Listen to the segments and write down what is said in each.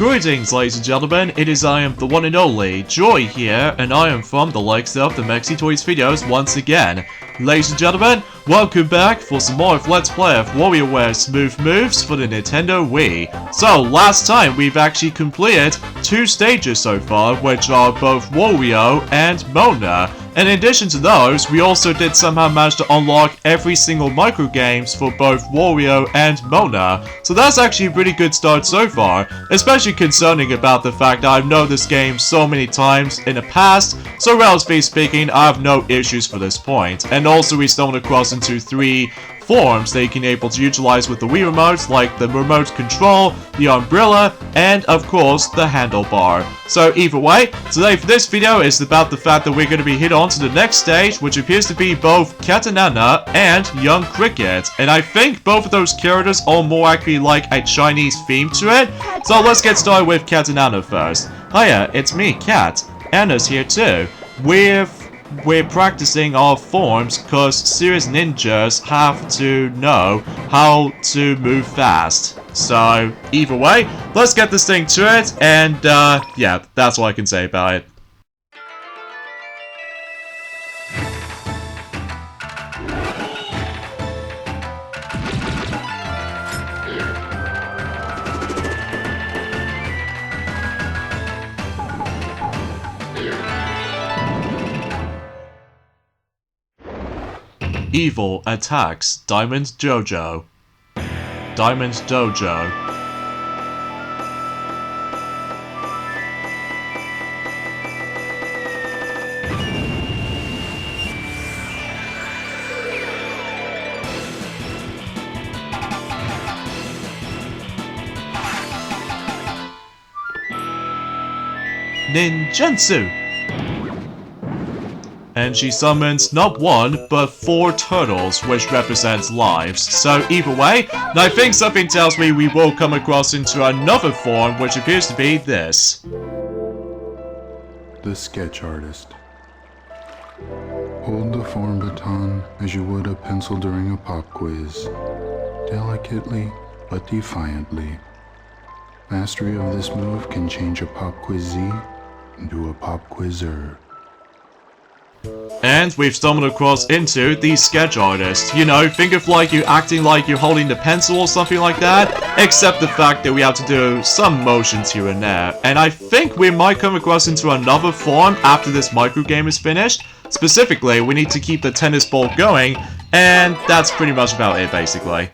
Greetings, ladies and gentlemen, I am the one and only Joy here, and I am from the likes of the Mexi Toys videos once again. Ladies and gentlemen, welcome back for some more of Let's Play of WarioWare Smooth Moves for the Nintendo Wii. So, last time we've actually completed 2 stages so far, which are both Wario and Mona. And in addition to those, we also did somehow manage to unlock every single micro games for both Wario and Mona. So that's actually a pretty good start so far, especially concerning about the fact that I've known this game so many times in the past, so relatively speaking, I have no issues for this point. And also we stumbled across into 3 forms that you can able to utilize with the Wii remote, like the remote control, the umbrella, and of course the handlebar. So either way, today for this video is about the fact that we're going to be hit on to the next stage, which appears to be both Cat and Nana and Young Cricket. And I think both of those characters are more actually like a Chinese theme to it. So let's get started with Cat and Nana first. Hiya, it's me, Cat. Anna's here too. We're practicing our forms because serious ninjas have to know how to move fast. So, either way, let's get this thing to it, and yeah, that's all I can say about it. Evil attacks Diamond Dojo. Diamond Dojo. Ninjutsu. And she summons not 1, but 4 turtles, which represents lives. So either way, and I think something tells me we will come across into another form, which appears to be this. The sketch artist. Hold the form baton as you would a pencil during a pop quiz. Delicately, but defiantly. Mastery of this move can change a pop quizzee into a pop quizzer. And we've stumbled across into the sketch artist. You know, think of like you acting like you're holding the pencil or something like that, except the fact that we have to do some motions here and there. And I think we might come across into another form after this micro game is finished. Specifically, we need to keep the tennis ball going, and that's pretty much about it basically.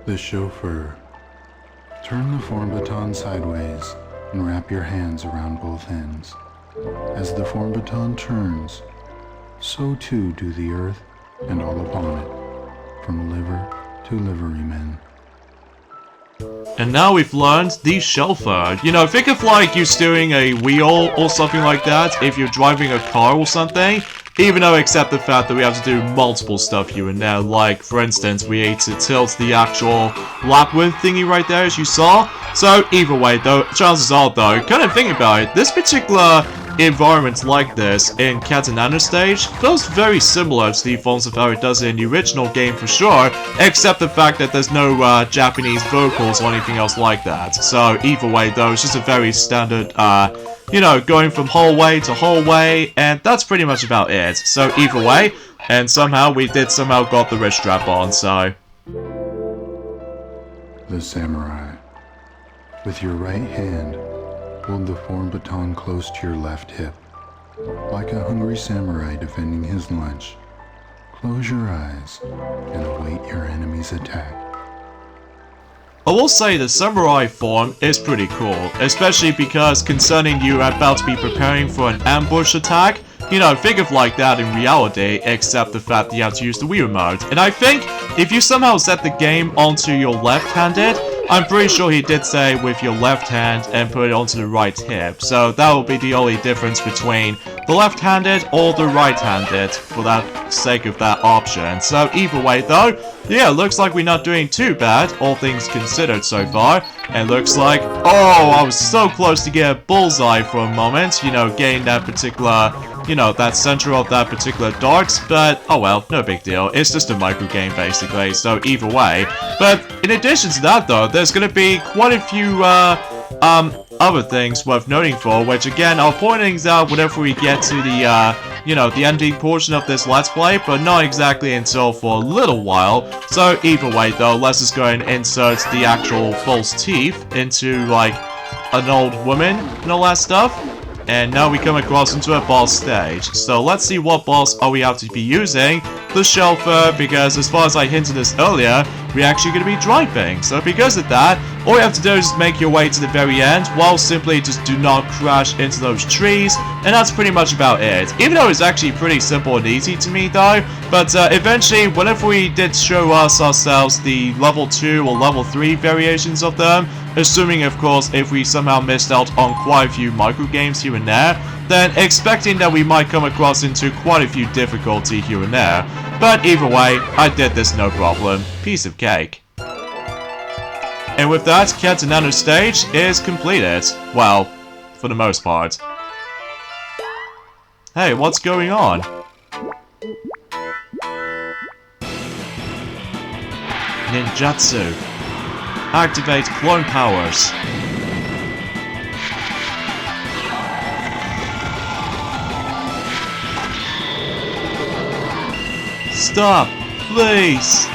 The chauffeur. Turn the form baton sideways and wrap your hands around both ends. As the form baton turns, so too do the earth and all upon it, from liver to liverymen. And now we've learned the chauffeur. You know, think of like you steering a wheel or something like that if you're driving a car or something. Even though except the fact that we have to do multiple stuff here and there, like for instance we need to tilt the actual labyrinth thingy right there as you saw. So either way though, chances are though, kind of think about it, this particular environment like this in Cat and Nana stage feels very similar to the forms of how it does in the original game for sure, except the fact that there's no Japanese vocals or anything else like that. So either way though, it's just a very standard, you know, going from hallway to hallway, and that's pretty much about it. So either way, and somehow we did somehow got the wrist strap on, so. The samurai. With your right hand, hold the form baton close to your left hip. Like a hungry samurai defending his lunch, close your eyes and await your enemy's attack. I will say the samurai form is pretty cool, especially because concerning you are about to be preparing for an ambush attack. You know, think of like that in reality, except the fact that you have to use the Wii remote. And I think if you somehow set the game onto your left-handed, I'm pretty sure he did say with your left hand and put it onto the right hip. So that will be the only difference between the left-handed or the right-handed for that sake of that option. So either way though, yeah, looks like we're not doing too bad, all things considered so far. And looks like, oh, I was so close to get a bullseye for a moment, you know, getting that particular you know, that center of that particular darts, but oh well, no big deal. It's just a micro game basically, so either way. But in addition to that though, there's gonna be quite a few other things worth noting for, which again, I'll point things out whenever we get to the, you know, the ending portion of this Let's Play, but not exactly until for a little while. So either way though, let's just go and insert the actual false teeth into, like, an old woman and all that stuff. And now we come across into a boss stage. So let's see what boss are we have to be using. The Shelfer, because as far as I hinted this earlier, we're actually going to be driving. So because of that, all you have to do is just make your way to the very end, while simply just do not crash into those trees, and that's pretty much about it. Even though it's actually pretty simple and easy to me though, but eventually, whenever we did show ourselves the level 2 or level 3 variations of them, assuming of course if we somehow missed out on quite a few micro games here and there, then expecting that we might come across into quite a few difficulty here and there. But either way, I did this no problem. Piece of cake. And with that, Cat and Nano stage is completed. Well, for the most part. Hey, what's going on? Ninjutsu. Activate clone powers. Stop, please.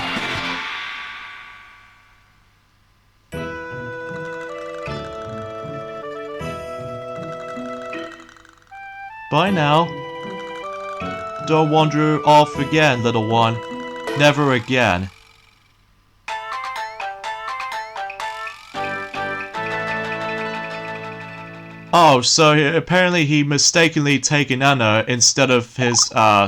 Bye now. Don't wander off again, little one. Never again. Oh, so apparently he mistakenly taken Anna instead of his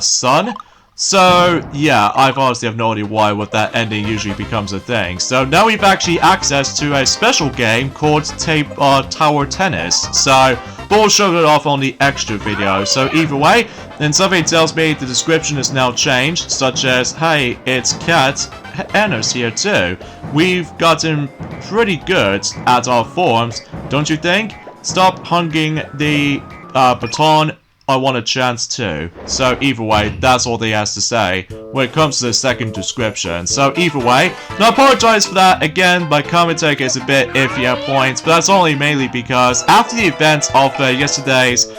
son? So, yeah, I've honestly have no idea why with that ending usually becomes a thing. So now we've actually access to a special game called Tower Tennis. So, but we'll show it off on the extra video. So either way, then something tells me the description is now changed, such as, hey, it's Cat, Anna's here too. We've gotten pretty good at our forms, don't you think? Stop hunging the baton. I want a chance too. So either way, that's all he has to say when it comes to the second description. So either way, and I apologize for that. Again, my commentary is a bit iffy at points, but that's only mainly because after the events of yesterday's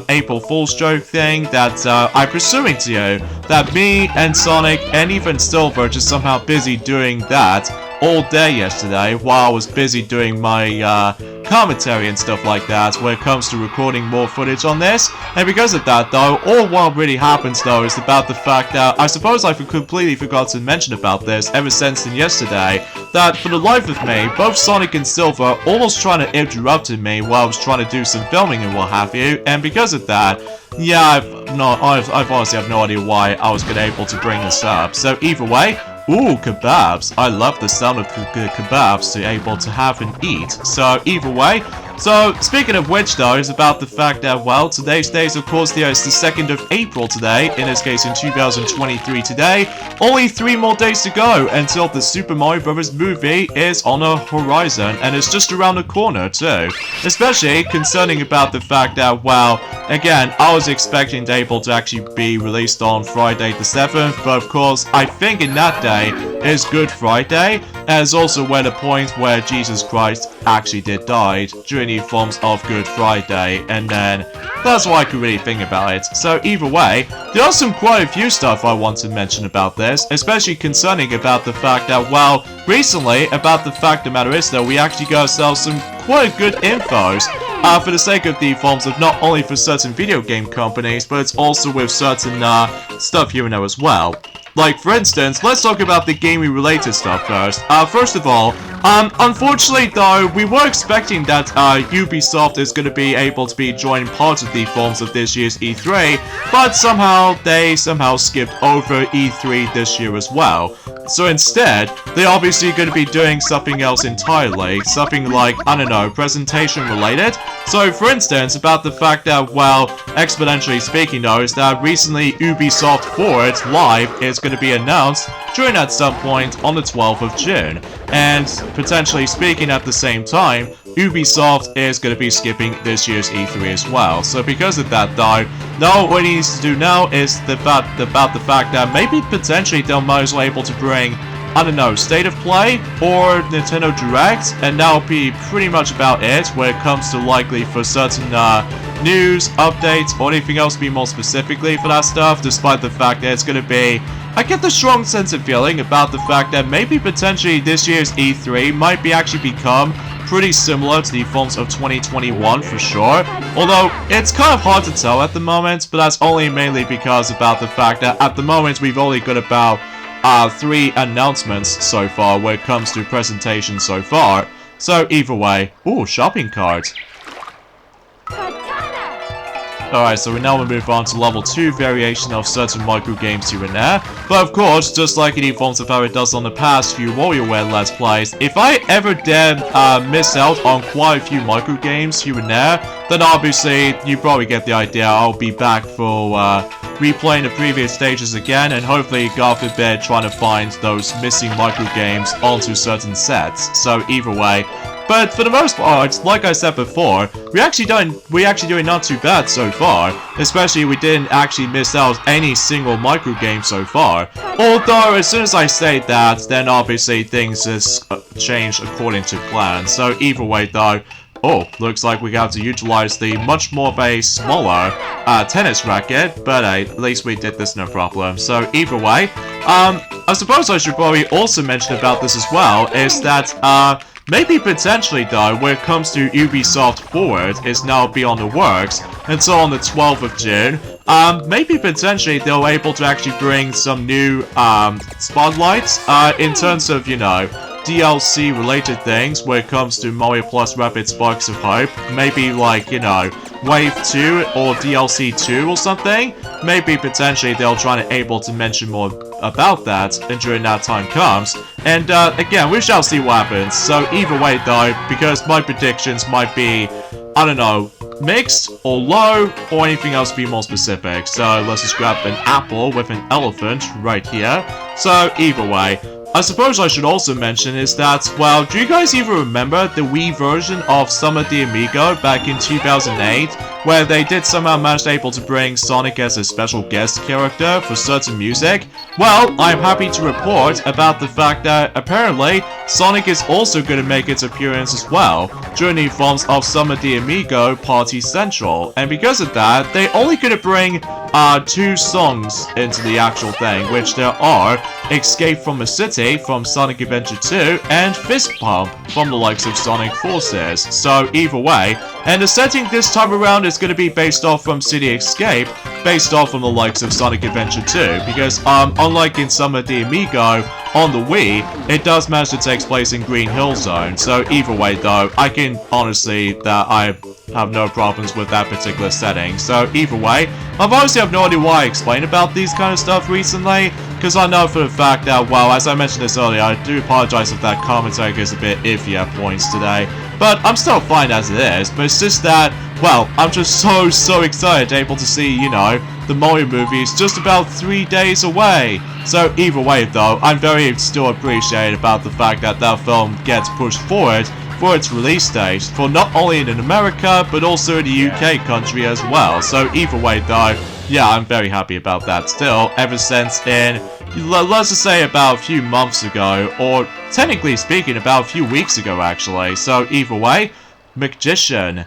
April Fool's joke thing that I'm pursuing to you, that me and Sonic and even Silver just somehow busy doing that all day yesterday while I was busy doing my commentary and stuff like that when it comes to recording more footage on this. And because of that though, all what really happens though is about the fact that I suppose I completely forgot to mention about this ever since yesterday, that for the life of me, both Sonic and Silver almost trying to interrupt me while I was trying to do some filming and what have you, and because of that, yeah, I've honestly have no idea why I was able to bring this up. So either way, ooh, kebabs. I love the sound of kebabs to able to have and eat. So either way, so speaking of which though, is about the fact that, well, today's day is of course the 2nd of April today, in this case in 2023 today. Only 3 more days to go until the Super Mario Bros. Movie is on the horizon, and it's just around the corner too. Especially concerning about the fact that, well, again, I was expecting to able to actually be released on Friday the 7th, but of course, I think in that day is Good Friday, and it's also where the point where Jesus Christ actually did die during the forms of Good Friday, and then that's what I could really think about it. So either way, there are quite a few stuff I want to mention about this, especially concerning about the fact that, well, recently, about the fact the matter is that we actually got ourselves some quite good infos for the sake of the forms of not only for certain video game companies, but it's also with certain stuff here and there as well. Like, for instance, let's talk about the gaming related stuff first. First of all, unfortunately though, we were expecting that Ubisoft is going to be able to be joining part of the forms of this year's E3, but they somehow skipped over E3 this year as well. So instead, they're obviously going to be doing something else entirely, something like, I don't know, presentation related. So for instance, about the fact that, well, exponentially speaking though, is that recently Ubisoft Forward Live is going to be announced during at some point on the 12th of June. And potentially speaking at the same time, Ubisoft is going to be skipping this year's E3 as well. So because of that though, now what he needs to do now is about the fact that maybe potentially they'll might as well able to bring, I don't know, State of Play or Nintendo Direct, and that'll be pretty much about it when it comes to likely for certain news, updates, or anything else to be more specifically for that stuff, despite the fact that it's going to be, I get the strong sense of feeling about the fact that maybe potentially this year's E3 might be actually become pretty similar to the forms of 2021 for sure, although it's kind of hard to tell at the moment, but that's only mainly because about the fact that at the moment we've only got about 3 announcements so far when it comes to presentations so far. So either way, ooh, shopping cart. Alright, so we now will move on to level 2 variation of certain micro games here and there. But of course, just like it informs of how it does on the past few WarioWare Let's Plays, if I ever dare miss out on quite a few micro games here and there, then obviously you probably get the idea. I'll be back for replaying the previous stages again, and hopefully, God forbid, trying to find those missing micro games onto certain sets. So either way. But for the most part, like I said before, we're actually doing not too bad so far. Especially we didn't actually miss out any single micro game so far. Although as soon as I say that, then obviously things just change according to plan. So either way though, oh, looks like we have to utilize the much more of a smaller tennis racket, but at least we did this no problem. So either way, I suppose I should probably also mention about this as well, is that maybe potentially though, when it comes to Ubisoft Forward, is now beyond the works, until on the 12th of June, maybe potentially they'll able to actually bring some new spotlights in terms of, you know, DLC related things when it comes to Mario Plus Rapid Sparks of Hope. Maybe like, you know, Wave 2 or DLC 2 or something. Maybe potentially they'll try to able to mention more about that and during that time comes. And again, we shall see what happens. So either way though, because my predictions might be, I don't know, mixed or low or anything else to be more specific. So let's just grab an apple with an elephant right here. So either way, I suppose I should also mention is that, well, do you guys even remember the Wii version of Summer the Amigo back in 2008, where they did somehow manage able to bring Sonic as a special guest character for certain music? Well, I'm happy to report about the fact that apparently Sonic is also going to make its appearance as well during the forms of Summer the Amigo Party Central, and because of that, they only going to bring 2 songs into the actual thing, which there are Escape from a City from Sonic Adventure 2 and Fist Pump from the likes of Sonic Forces. So either way, and the setting this time around is going to be based off from City Escape, based off from the likes of Sonic Adventure 2, because unlike in Summer the Amigo on the Wii, it does manage to take place in Green Hill Zone. So either way though, I can honestly that I have no problems with that particular setting. So either way, I've honestly have no idea why I explain about these kind of stuff recently, because I know for the fact that, well, as I mentioned this earlier, I do apologize if that commentary is a bit iffy at points today, but I'm still fine as it is. But it's just that, well, I'm just so excited able to see, you know, the Mario movie is just about 3 days away. So either way though, I'm very still appreciated about the fact that that film gets pushed forward for its release date, for not only in America, but also in the UK country as well. So either way though, yeah, I'm very happy about that still, ever since in, let's just say about a few months ago, or technically speaking about a few weeks ago actually. So either way, Magician.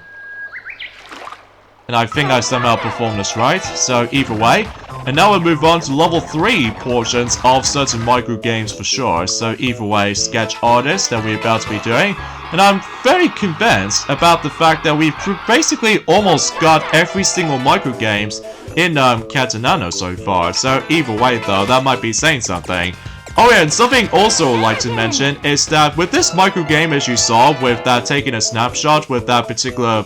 And I think I somehow performed this right, so either way. And now we'll move on to level 3 portions of certain micro games for sure. So either way, Sketch Artist that we're about to be doing. And I'm very convinced about the fact that we've basically almost got every single micro games in Catanano so far. So either way though, that might be saying something. Oh yeah, and something also I'd like to mention is that with this micro game, as you saw, with that taking a snapshot with that particular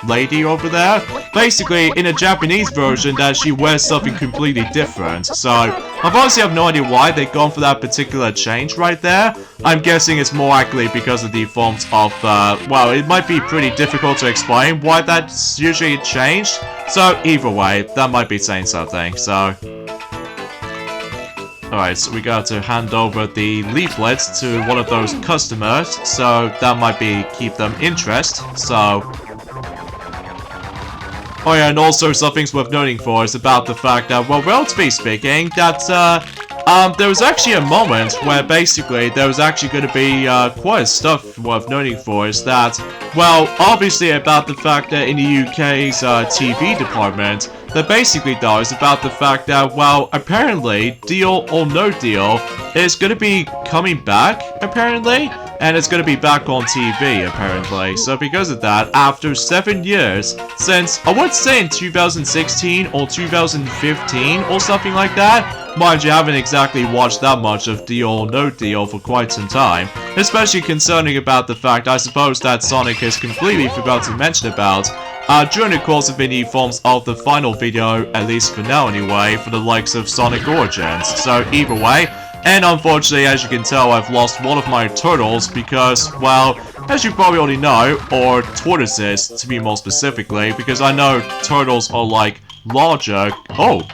lady over there, basically in a Japanese version that she wears something completely different. So I've honestly have no idea why they've gone for that particular change right there. I'm guessing it's more likely because of the forms of, well, it might be pretty difficult to explain why that's usually changed. So either way, that might be saying something, so... Alright, so we got to hand over the leaflets to one of those customers, so that might keep them interest, so... Oh yeah, and also something's worth noting for is about the fact that, well, relatively speaking, that, there was actually a moment where basically there was actually going to be quite a stuff worth noting for is that, well, obviously about the fact that in the UK's TV department, that basically though is about the fact that, well, apparently Deal or No Deal is going to be coming back, apparently. And it's going to be back on TV, apparently. So because of that, after 7 years, since, I would say in 2016 or 2015 or something like that, mind you, I haven't exactly watched that much of Deal or No Deal for quite some time, especially concerning about the fact, I suppose, that Sonic has completely forgot to mention about, during the course of any forms of the final video, at least for now anyway, for the likes of Sonic Origins. So either way, and unfortunately, as you can tell, I've lost one of my turtles because, well, as you probably already know, or tortoises to be more specifically, because I know turtles are like larger. Oh,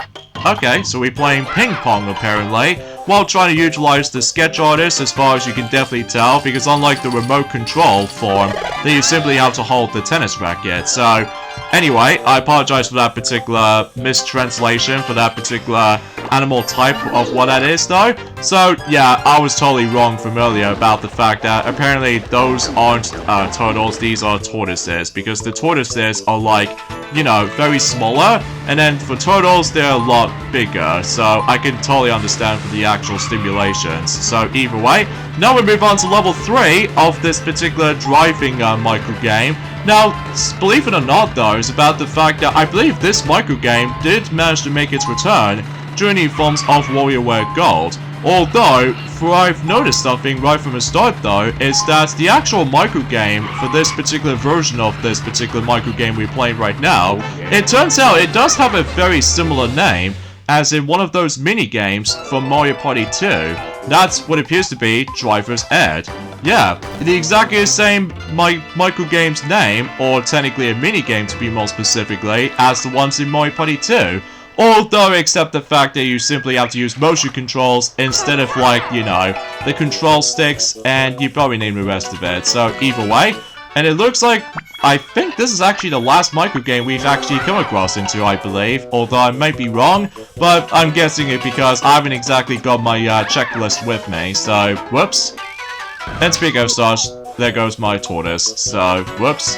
okay, so we're playing ping pong apparently, while trying to utilize the sketch artist as far as you can definitely tell, because unlike the remote control form, that you simply have to hold the tennis racket. So, anyway, I apologize for that particular mistranslation for that particular animal type of what that is though. So yeah, I was totally wrong from earlier about the fact that apparently those aren't turtles, these are tortoises, because the tortoises are like, you know, very smaller, and then for turtles they're a lot bigger, so I can totally understand for the actual stimulations. So either way, now we move on to level 3 of this particular driving micro game. Now, believe it or not though, is about the fact that I believe this micro game did manage to make its return during the forms of WarioWare Gold. Although, for I've noticed something right from the start though, is that the actual micro game for this particular version of this particular micro game we're playing right now, it turns out it does have a very similar name, as in one of those mini games from Mario Party 2. That's what appears to be Driver's Ed. Yeah, the exactly same micro game's name, or technically a mini game to be more specifically, as the ones in Mario Party 2. Although, except the fact that you simply have to use motion controls instead of, like, you know, the control sticks, and you probably name the rest of it. So, either way, and it looks like, I think this is actually the last micro game we've actually come across into, I believe. Although I might be wrong, but I'm guessing it because I haven't exactly got my checklist with me. So, whoops. And speaking of such, there goes my tortoise. So, whoops.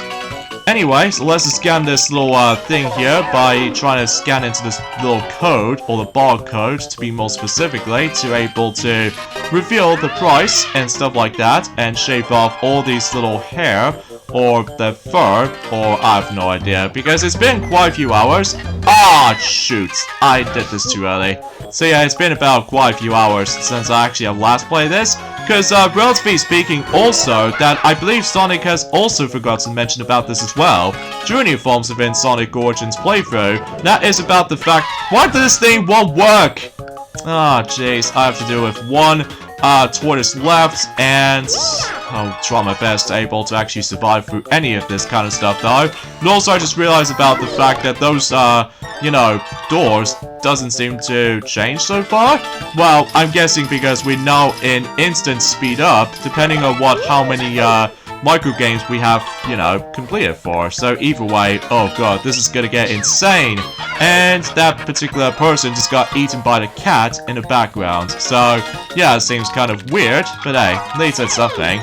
Anyway, so let's scan this little thing here by trying to scan into this little code, or the barcode to be more specifically, to able to reveal the price and stuff like that, and shave off all these little hair, or the fur, or I have no idea, because it's been quite a few hours. Ah, shoot, I did this too early. So yeah, it's been about quite a few hours since I actually have last played this, because relatively speaking also, that I believe Sonic has also forgot to mention about this as well, during the forms of in Sonic Origins playthrough. That is about the fact, why does this thing won't work? Ah, jeez, I have to deal with one tortoise left, and I'll try my best able to actually survive through any of this kind of stuff though. And also I just realized about the fact that those, you know, doors doesn't seem to change so far. Well, I'm guessing because we know in instant speed up, depending on how many micro games we have, you know, completed for. So either way, oh god, this is gonna get insane. And that particular person just got eaten by the cat in the background. So yeah, it seems kind of weird, but hey, at least it's something.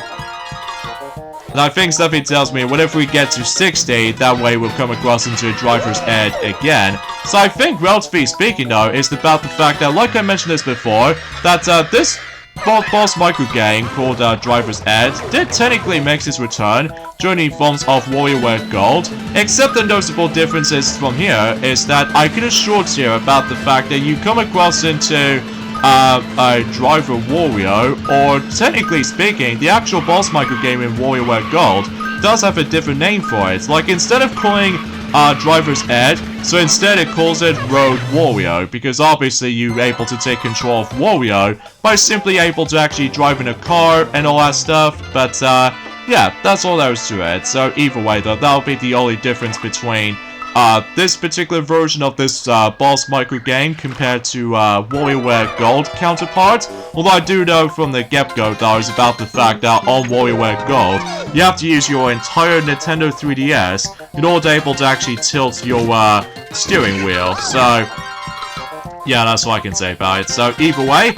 And I think something tells me, what if we get to 60, that way we'll come across into Driver's Ed again. So I think, relatively speaking though, is about the fact that, like I mentioned this before, that this boss micro game called Driver's Ed did technically make its return during the forms of WarioWare Gold, except the notable differences from here is that I can assure you about the fact that you come across into a Driver Wario, or technically speaking, the actual boss micro game in WarioWare Gold does have a different name for it. Like, instead of calling Driver's Ed, so instead it calls it Road Wario, because obviously you're able to take control of Wario by simply able to actually drive in a car and all that stuff. But yeah, that's all there is to it. So either way though, that'll be the only difference between this particular version of this boss micro game compared to WarioWare Gold counterpart. Although I do know from the get-go that is about the fact that on WarioWare Gold, you have to use your entire Nintendo 3DS in order to able to actually tilt your steering wheel. So yeah, that's what I can say about it. So either way,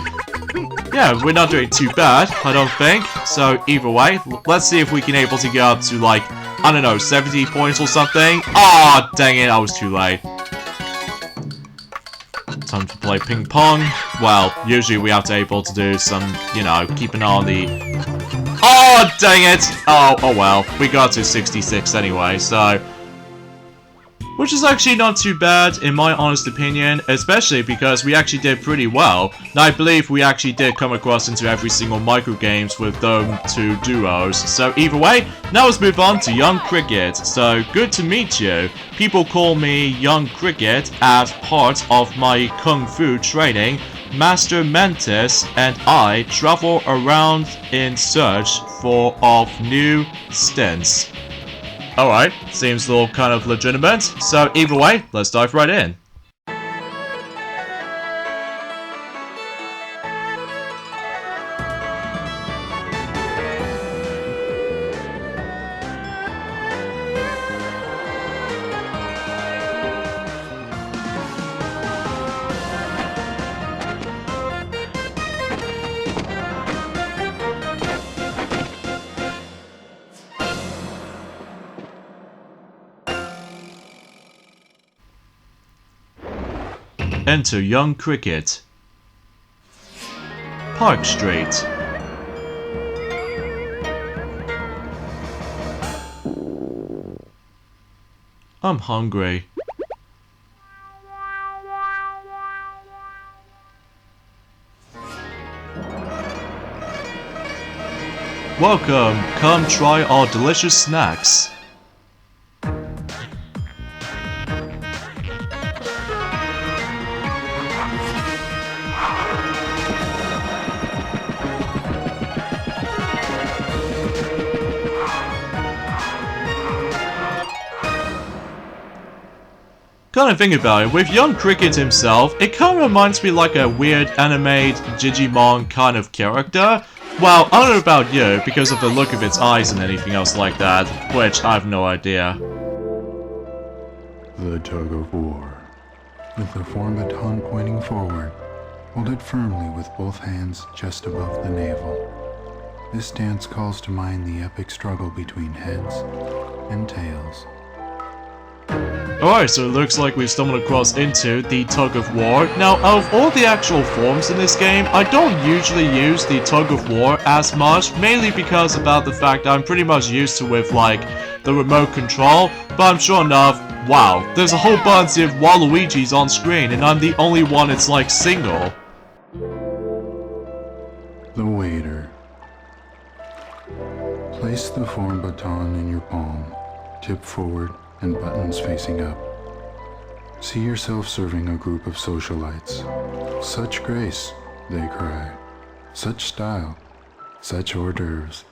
yeah, we're not doing too bad, I don't think. So either way, let's see if we can able to get up to like, I don't know, 70 points or something. Ah, dang it, I was too late. Time to play ping pong. Well, usually we have to able to do some, you know, keep an eye on the... Oh, dang it! Oh well, we got to 66 anyway, so... Which is actually not too bad, in my honest opinion, especially because we actually did pretty well. And I believe we actually did come across into every single micro games with those two duos. So either way, now let's move on to Young Cricket. So good to meet you. People call me Young Cricket as part of my Kung Fu training. Master Mantis and I travel around in search of new stints. Alright, seems a little kind of legitimate, so either way, let's dive right in. Enter Young Cricket. Park Street. I'm hungry. Welcome, come try our delicious snacks. Kind of think about it, with Young Cricket himself, it kind of reminds me like a weird animated Digimon kind of character. Well, I don't know about you, because of the look of its eyes and anything else like that, which I have no idea. The tug of war. With the form baton pointing forward, hold it firmly with both hands just above the navel. This dance calls to mind the epic struggle between heads and tails. Alright, so it looks like we've stumbled across into the Tug of War. Now, of all the actual forms in this game, I don't usually use the Tug of War as much, mainly because about the fact I'm pretty much used to with, like, the remote control, but I'm sure enough, wow, there's a whole bunch of Waluigis on screen, and I'm the only one that's, like, single. The waiter. Place the form baton in your palm, tip forward, and buttons facing up. See yourself serving a group of socialites. Such grace, they cry. Such style. Such hors d'oeuvres.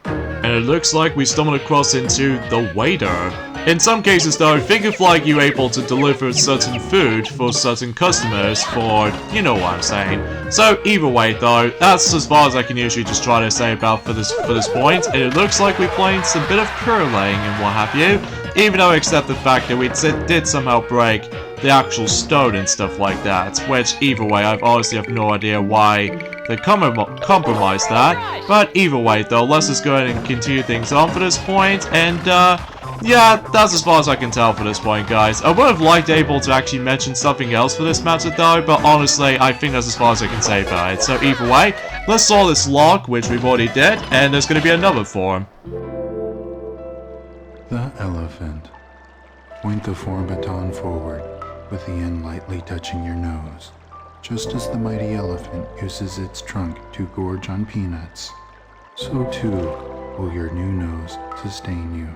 And it looks like we stumbled across into the waiter. In some cases though, think of like you able to deliver certain food for certain customers for, you know what I'm saying. So either way though, that's as far as I can usually just try to say about for this point. And it looks like we're playing some bit of curling and what have you. Even though I accept the fact that we did somehow break the actual stone and stuff like that. Which either way, I honestly have no idea why they compromised that. But either way though, let's just go ahead and continue things on for this point. And yeah, that's as far as I can tell for this point, guys. I would have liked able to actually mention something else for this matter though, but honestly, I think that's as far as I can say about it. So either way, let's solve this log, which we've already did, and there's going to be another form. The elephant. Point the form baton forward, with the end lightly touching your nose, just as the mighty elephant uses its trunk to gorge on peanuts. So too will your new nose sustain you.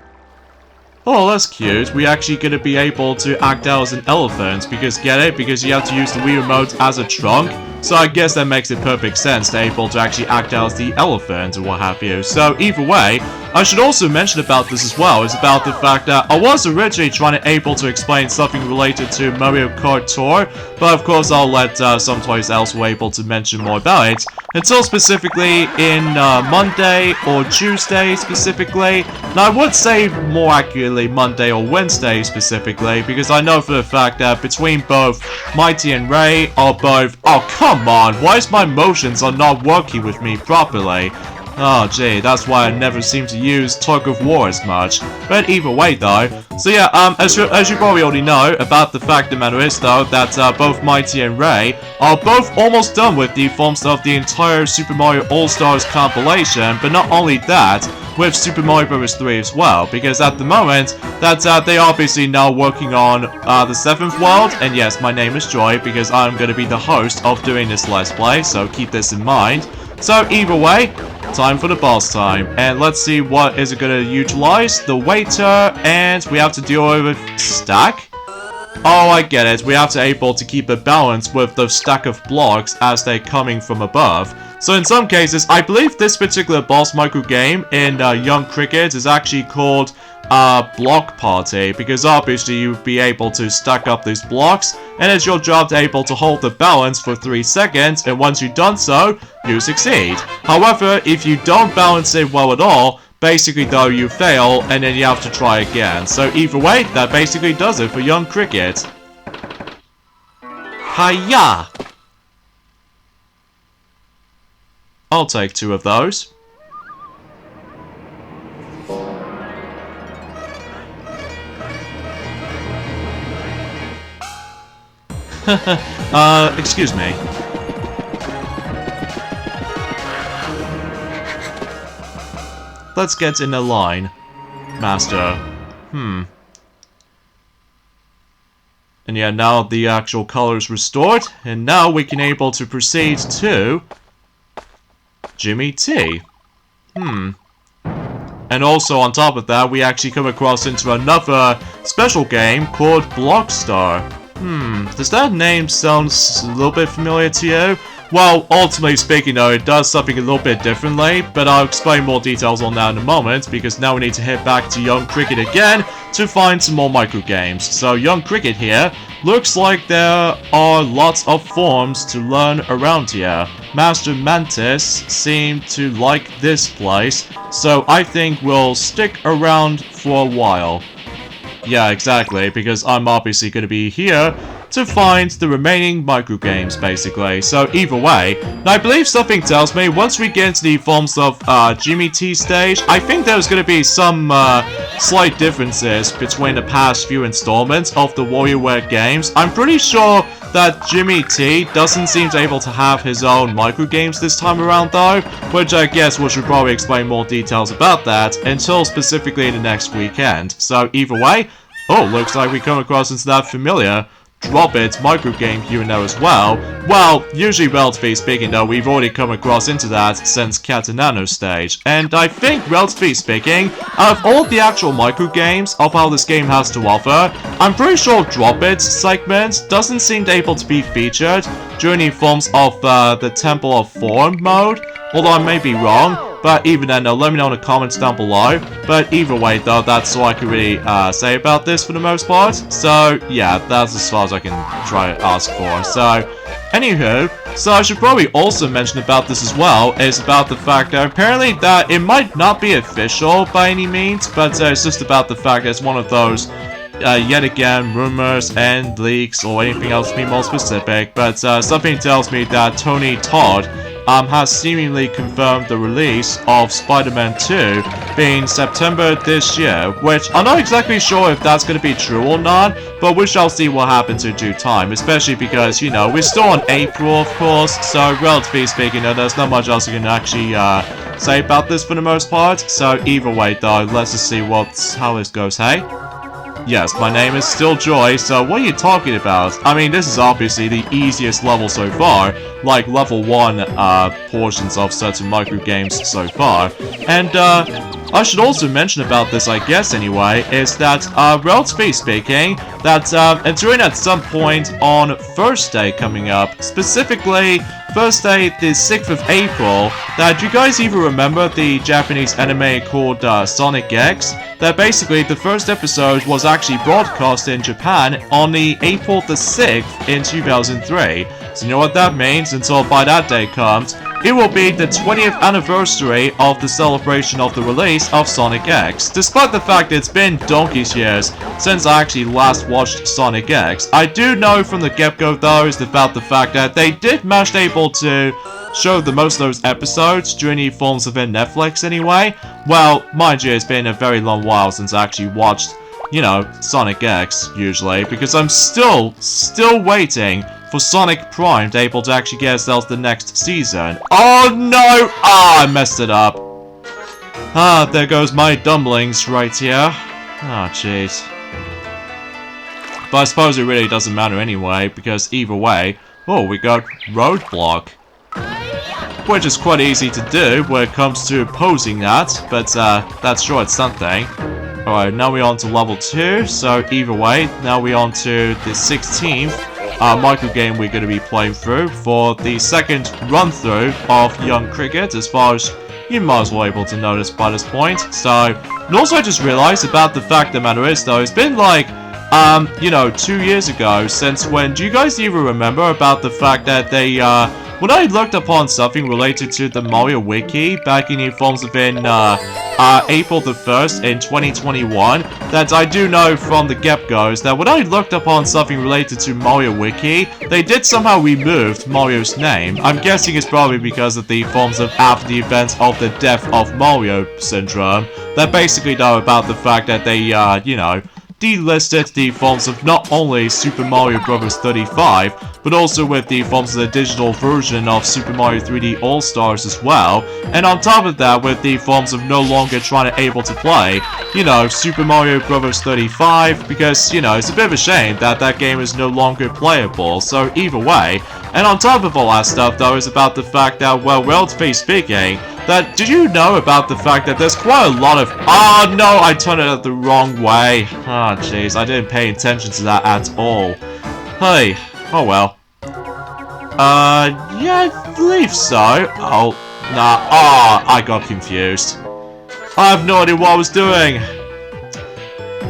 Oh, that's cute. We're actually going to be able to act out as an elephant, because get it? Because you have to use the Wii Remote as a trunk. so I guess that makes it perfect sense to able to actually act out as the elephant or what have you. So either way, I should also mention about this as well, is about the fact that I was originally trying to able to explain something related to Mario Kart Tour, but of course I'll let someplace else who are able to mention more about it, until specifically in Monday or Tuesday specifically. Now I would say more accurately Monday or Wednesday specifically, because I know for the fact that between both Mighty and Ray are both— oh come on, why is my motions are not working with me properly? Oh gee, that's why I never seem to use Tug of War as much. But either way though, so yeah, as you probably already know, about the fact the matter is though, that both Mighty and Ray are both almost done with the forms of the entire Super Mario All-Stars compilation, but not only that, with Super Mario Bros. 3 as well, because at the moment, that they are obviously now working on the 7th world, and yes, my name is Joy, because I'm going to be the host of doing this Let's Play, so keep this in mind. So either way, time for the boss time, and let's see what is it going to utilize. The waiter, and we have to deal with stack. Oh, I get it. We have to able to keep a balance with the stack of blocks as they're coming from above. So in some cases, I believe this particular boss micro game in Young Cricket is actually called Block Party, because obviously you'd be able to stack up these blocks, and it's your job to able to hold the balance for 3 seconds, and once you've done so, you succeed. However, if you don't balance it well at all, basically though you fail, and then you have to try again. So either way, that basically does it for Young Cricket. Hiya! I'll take 2 of those. Excuse me. Let's get in a line, Master. And yeah, now the actual color's restored, and now we can able to proceed to Jimmy T. And also on top of that, we actually come across into another special game called Blockstar. Does that name sound a little bit familiar to you? Well, ultimately speaking though, it does something a little bit differently, but I'll explain more details on that in a moment, because now we need to head back to Young Cricket again to find some more micro games. So Young Cricket here, looks like there are lots of forms to learn around here. Master Mantis seemed to like this place, so I think we'll stick around for a while. Yeah, exactly, because I'm obviously going to be here to find the remaining microgames, basically. So either way, I believe something tells me once we get into the forms of Jimmy T stage, I think there's going to be some slight differences between the past few installments of the WarioWare games. I'm pretty sure that Jimmy T doesn't seem to able to have his own microgames this time around though, which I guess we should probably explain more details about that until specifically the next weekend. So either way, oh, looks like we come across into that familiar Drop It microgame here and there as well. Well, usually relatively speaking though, we've already come across into that since Catanano stage. And I think, relatively speaking, out of all the actual microgames of how this game has to offer, I'm pretty sure Drop It segment doesn't seem able to be featured during the forms of the Temple of Form mode, although I may be wrong. But even then, let me know in the comments down below. But either way, though, that's all I can really say about this for the most part. So, yeah, that's as far as I can try to ask for. So, anywho, so I should probably also mention about this as well, is about the fact that apparently that it might not be official by any means, but it's just about the fact that it's one of those yet again, rumors and leaks or anything else to be more specific, but something tells me that Tony Todd has seemingly confirmed the release of Spider-Man 2 being September this year, which I'm not exactly sure if that's going to be true or not, but we shall see what happens in due time, especially because, you know, we're still in April, of course, so relatively speaking, there's not much else you can actually say about this for the most part. So either way, though, let's just see how this goes, hey? Yes, my name is still Joy, so what are you talking about? I mean, this is obviously the easiest level so far, like level 1 portions of certain micro games so far. And I should also mention about this, I guess anyway, is that, relatively speaking, that entering at some point on Thursday coming up, specifically Thursday the 6th of April, that you guys even remember the Japanese anime called Sonic X? That basically the first episode was actually broadcast in Japan on the April the 6th in 2003. So you know what that means? Until by that day comes, it will be the 20th anniversary of the celebration of the release of Sonic X. Despite the fact it's been donkey's years since I actually last watched Sonic X, I do know from the get-go though is about the fact that they did manage able to show the most of those episodes during the forms within Netflix anyway. Well, mind you, it's been a very long while since I actually watched, you know, Sonic X usually, because I'm still waiting for Sonic Prime to able to actually get ourselves the next season. Oh no! Ah, I messed it up. Ah, there goes my dumplings right here. Ah, jeez. But I suppose it really doesn't matter anyway, because either way, oh, we got Roadblock. Which is quite easy to do when it comes to posing that, but that's sure it's something. Alright, now we're on to level 2, so either way, now we're on to the 16th micro game we're going to be playing through for the second run-through of Young Cricket, as far as you might as well able to notice by this point. So, and also I just realized about the fact the matter is though, it's been like, you know, 2 years ago since when, do you guys even remember about the fact that they, when I looked upon something related to the Mario Wiki back in the forms within, April the 1st in 2021, that I do know from the get-go is that when I looked upon something related to Mario Wiki, they did somehow remove Mario's name. I'm guessing it's probably because of the forms of after the events of the death of Mario syndrome, that basically know about the fact that they, you know, delisted the forms of not only Super Mario Bros. 35, but also with the forms of the digital version of Super Mario 3D All-Stars as well, and on top of that with the forms of no longer trying to able to play, you know, Super Mario Bros. 35, because, you know, it's a bit of a shame that that game is no longer playable, so either way. And on top of all that stuff though is about the fact that, well, relatively speaking, that, did you know about the fact that there's quite a lot of, oh no, I turned it the wrong way. Ah, jeez, I didn't pay attention to that at all. Hey, oh well. Yeah, I believe so. Oh, nah, I got confused. I have no idea what I was doing.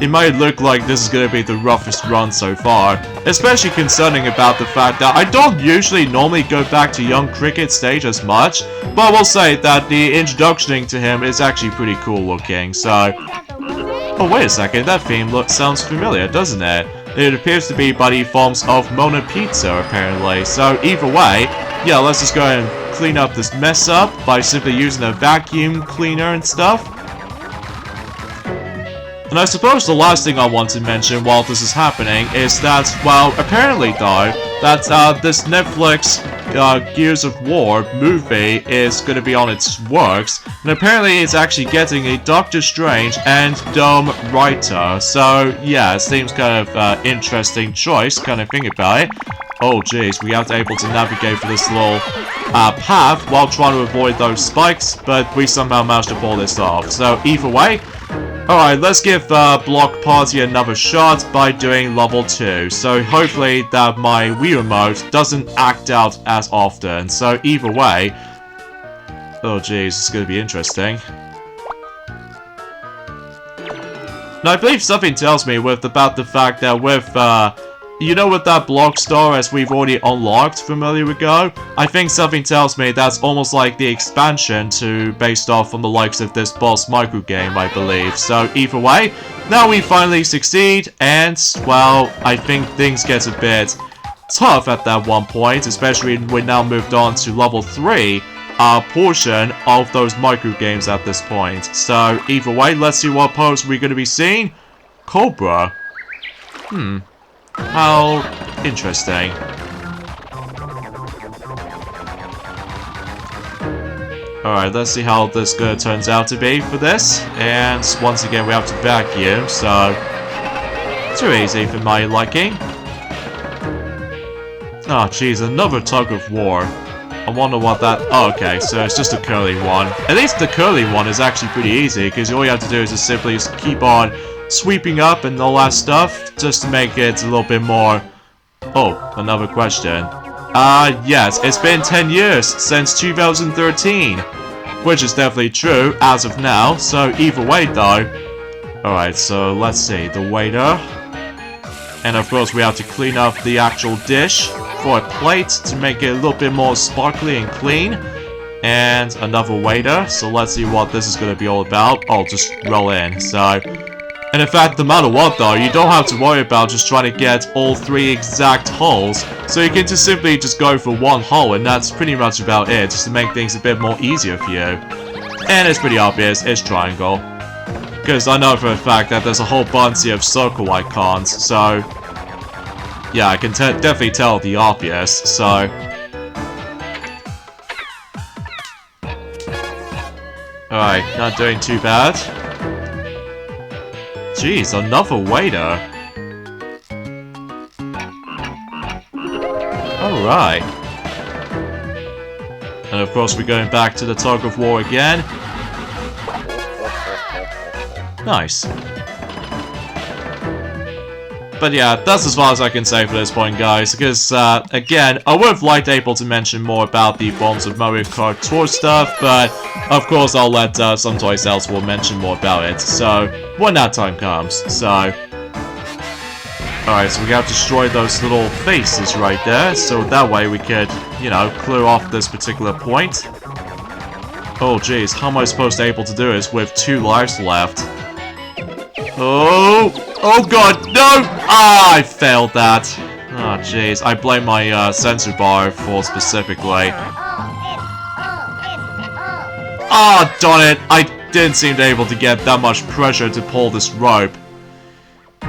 It might look like this is going to be the roughest run so far, especially concerning about the fact that I don't usually normally go back to Young Cricket stage as much, but I will say that the introduction to him is actually pretty cool looking, so... Oh, wait a second, that theme sounds familiar, doesn't it? It appears to be by the forms of Mona Pizza, apparently, so either way, yeah, let's just go and clean up this mess up by simply using a vacuum cleaner and stuff. And I suppose the last thing I want to mention while this is happening is that, well, apparently though, that this Netflix Gears of War movie is going to be on its works, and apparently it's actually getting a Doctor Strange and Dome writer, so yeah, it seems kind of interesting choice, kind of think about it. Oh jeez, we have to able to navigate for this little path while trying to avoid those spikes, but we somehow managed to pull this off, so either way. Alright, let's give Block Party another shot by doing level 2. So hopefully that my Wii Remote doesn't act out as often. So either way... Oh jeez, it's gonna be interesting. Now I believe something tells me about the fact that with you know, with that block star as we've already unlocked from earlier ago, I think something tells me that's almost like the expansion to based off from the likes of this boss micro game, I believe. So either way, now we finally succeed, and well, I think things get a bit tough at that one point, especially when we now moved on to level 3 portion of those micro games at this point. So either way, let's see what pose we're going to be seeing. Cobra. How interesting. Alright, let's see how this turns out to be for this. And once again, we have to vacuum, so... Too easy for my liking. Oh jeez, another tug of war. I wonder what that... Oh, okay, so it's just a curly one. At least the curly one is actually pretty easy, because all you have to do is just simply just keep on sweeping up and all that stuff, just to make it a little bit more... Oh, another question. Yes, it's been 10 years since 2013. Which is definitely true, as of now, so either way though. Alright, so let's see, the waiter. And of course we have to clean up the actual dish for a plate to make it a little bit more sparkly and clean. And another waiter, so let's see what this is going to be all about. Oh, just roll in, so... And in fact, no matter what though, you don't have to worry about just trying to get all 3 exact holes. So you can just simply just go for 1 hole, and that's pretty much about it, just to make things a bit more easier for you. And it's pretty obvious, it's triangle. Because I know for a fact that there's a whole bunch of circle icons, so... Yeah, I can definitely tell the obvious, so... Alright, not doing too bad. Jeez, another waiter. Alright. And of course we're going back to the tug of war again. Nice. But yeah, that's as far as I can say for this point, guys, because, again, I would have liked able to mention more about the forms of Mario Kart Tour stuff, but, of course, I'll let some Toy Sales will mention more about it, so, when that time comes, so... Alright, so we have to destroy those little faces right there, so that way we could, you know, clear off this particular point. Oh, jeez, how am I supposed to able to do this with 2 lives left? Oh! Oh god, no! Ah, I failed that. Oh jeez, I blame my sensor bar for specifically. Ah, darn it! I didn't seem to able to get that much pressure to pull this rope.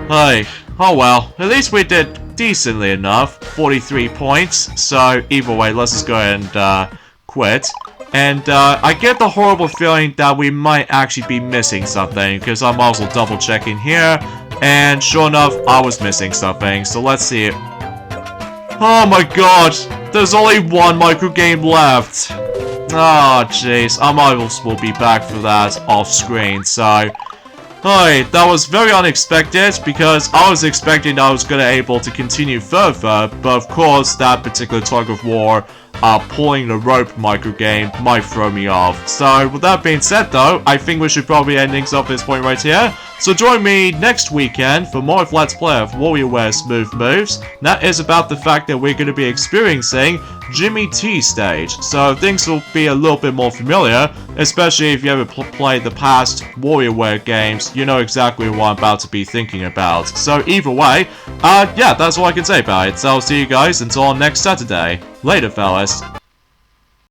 Hey, oh well, at least we did decently enough. 43 points, so either way, let's just go ahead and quit. And I get the horrible feeling that we might actually be missing something, because I'm also double checking here. And sure enough, I was missing something, so let's see it. Oh my god, there's only 1 micro game left. Oh jeez, I might as well be back for that off screen, so... Alright, that was very unexpected, because I was expecting I was going to able to continue further, but of course, that particular tug of war, pulling the rope micro game might throw me off. So, with that being said though, I think we should probably end things off this point right here. So join me next weekend for more of Let's Play of WarioWare Smooth Moves. That is about the fact that we're going to be experiencing Jimmy T stage, so things will be a little bit more familiar, especially if you ever played the past WarioWare games. You know exactly what I'm about to be thinking about. So either way, yeah, that's all I can say about it. So I'll see you guys until next Saturday. Later, fellas.